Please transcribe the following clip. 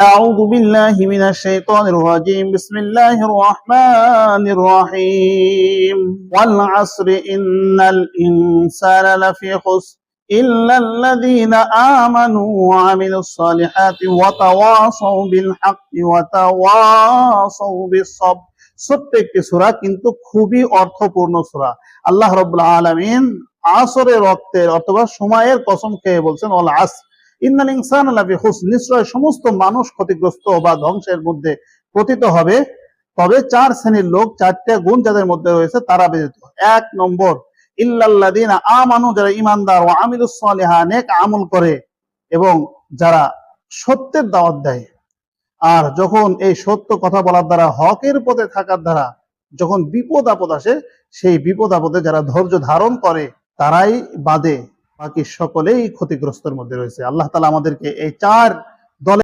أعوذ بالله من الشيطان الرجيم بسم الله الرحمن الرحيم والعصر إن الإنسان لفي خسر إلا الذين آمنوا وعملوا الصالحات وتواصوا بالحق وتواصوا بالصبر। ছোট্ট একটি সূরা কিন্তু খুবই অর্থপূর্ণ সূরা। আল্লাহ রাব্বুল আলামিন আসরের ওয়াক্তের অথবা সময়ের কসম খেয়ে বলছেন ওয়াল আসর ইন্নাল ইনসানা লাফি খুসর, নিশ্চয় সমস্ত মানুষ ক্ষতিগ্রস্ত বা ধ্বংসের মধ্যে পতিত হবে, তবে চার শ্রেণীর লোক, চারটি গুণ যাদের মধ্যে রয়েছে তারা ব্যতীত। এক নম্বর, ইল্লাল্লাযীনা আমানু, যারা ঈমানদার, ওয়া আমিলুস সলিহাত, নেক আমল করে এবং যারা সত্যের দাওয়াত দেয়। আর যখন এই সত্য কথা বলার দ্বারা, হকের পথে থাকার দ্বারা যখন বিপদ আপদ আসে, সেই বিপদ আপদে যারা ধৈর্য ধারণ করে তারাই বাদে বাকি সকলেই ক্ষতিগ্রস্তের মধ্যে রয়েছে। আল্লাহ তাআলা আমাদেরকে এই চার দলে